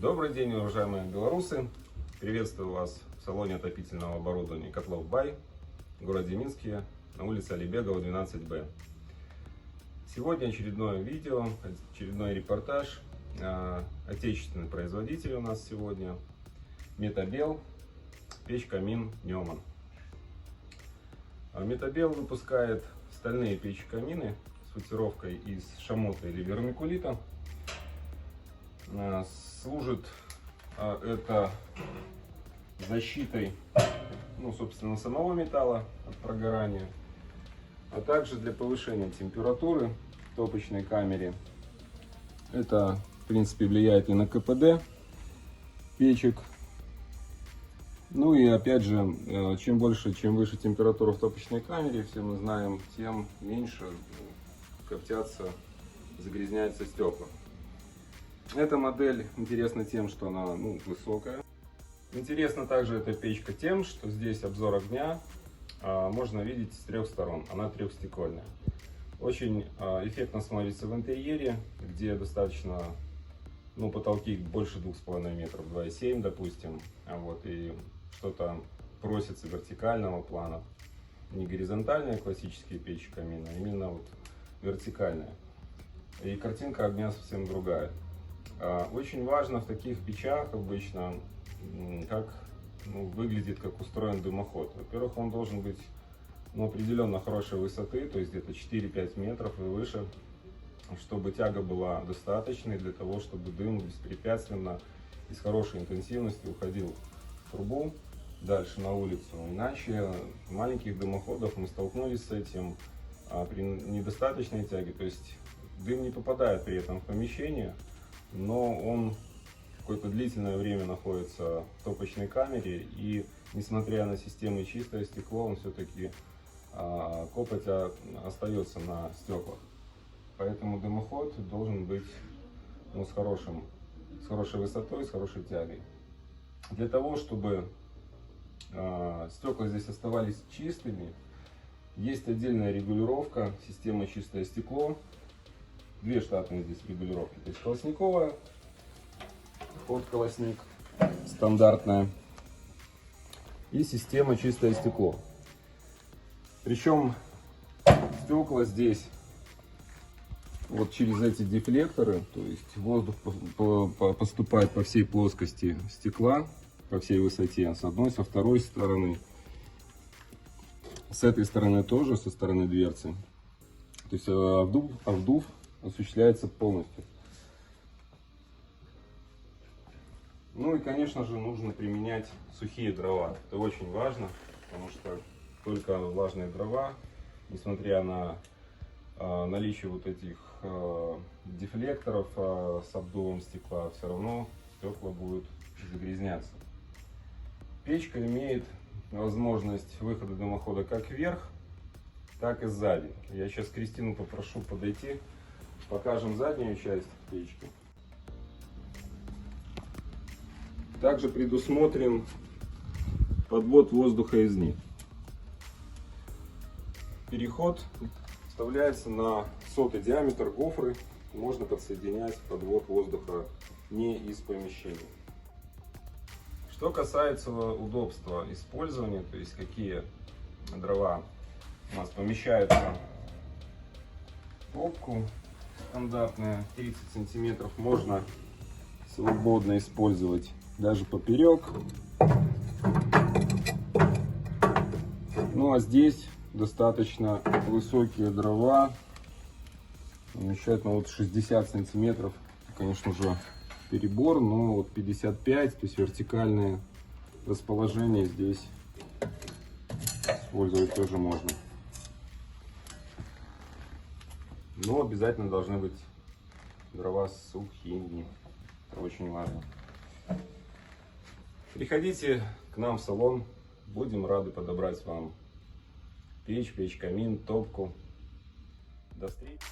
Добрый день, уважаемые белорусы! Приветствую вас в салоне отопительного оборудования Котлов Бай в городе Минске на улице Алибегова, 12Б. Сегодня очередное видео, очередной репортаж. Отечественный производитель у нас сегодня Метабел, печь-камин Neumann. Метабел выпускает стальные печи-камины с футировкой из шамота или вермикулита. Служит это защитой, собственно, самого металла от прогорания, а также для повышения температуры в топочной камере. Это, в принципе, влияет и на КПД печек. Ну и опять же, чем выше температура в топочной камере, все мы знаем, тем меньше коптятся, загрязняются стекла. Эта модель интересна тем, что она высокая. Интересна также эта печка тем, что здесь обзор огня можно видеть с трех сторон. Она трехстекольная. Очень эффектно смотрится в интерьере, где достаточно, потолки больше 2,5 метров, 2,7 допустим. И что-то просится вертикального плана. Не горизонтальные классические печи камина, а именно вертикальная. И картинка огня совсем другая. Очень важно в таких печах обычно, как выглядит, как устроен дымоход. Во-первых, он должен быть определенно хорошей высоты, то есть где-то 4-5 метров и выше, чтобы тяга была достаточной для того, чтобы дым беспрепятственно и с хорошей интенсивностью уходил в трубу дальше на улицу. Иначе в маленьких дымоходах мы столкнулись с этим при недостаточной тяге, то есть дым не попадает при этом в помещение, но он какое-то длительное время находится в топочной камере, и несмотря на системы чистое стекло, он все-таки копоть остается на стеклах. Поэтому дымоход должен быть с хорошей высотой, с хорошей тягой. Для того, чтобы стекла здесь оставались чистыми, есть отдельная регулировка системы чистое стекло. Две штатные здесь регулировки, то есть колосниковая, колосник стандартная, и система чистое стекло. Причем стекла здесь через эти дефлекторы, то есть воздух поступает по всей плоскости стекла, по всей высоте, с одной, со второй стороны, с этой стороны тоже, со стороны дверцы. То есть обдув осуществляется полностью. И, конечно же, нужно применять сухие дрова. Это очень важно, потому что только влажные дрова, несмотря на наличие этих дефлекторов с обдувом стекла, все равно стекла будут загрязняться. Печка имеет возможность выхода дымохода как вверх, так и сзади. Я сейчас Кристину попрошу подойти, покажем заднюю часть печки. Также предусмотрен подвод воздуха из них. Переход вставляется на 100-й диаметр гофры. Можно подсоединять подвод воздуха не из помещения. Что касается удобства использования, то есть какие дрова у нас помещаются в топку, стандартная 30 сантиметров, можно свободно использовать даже поперек. А здесь достаточно высокие дрова, помещают 60 сантиметров, конечно же перебор, но 55, то есть вертикальное расположение здесь использовать тоже можно. Но обязательно должны быть дрова сухими, это очень важно. Приходите к нам в салон, будем рады подобрать вам печь-камин, топку. До встречи!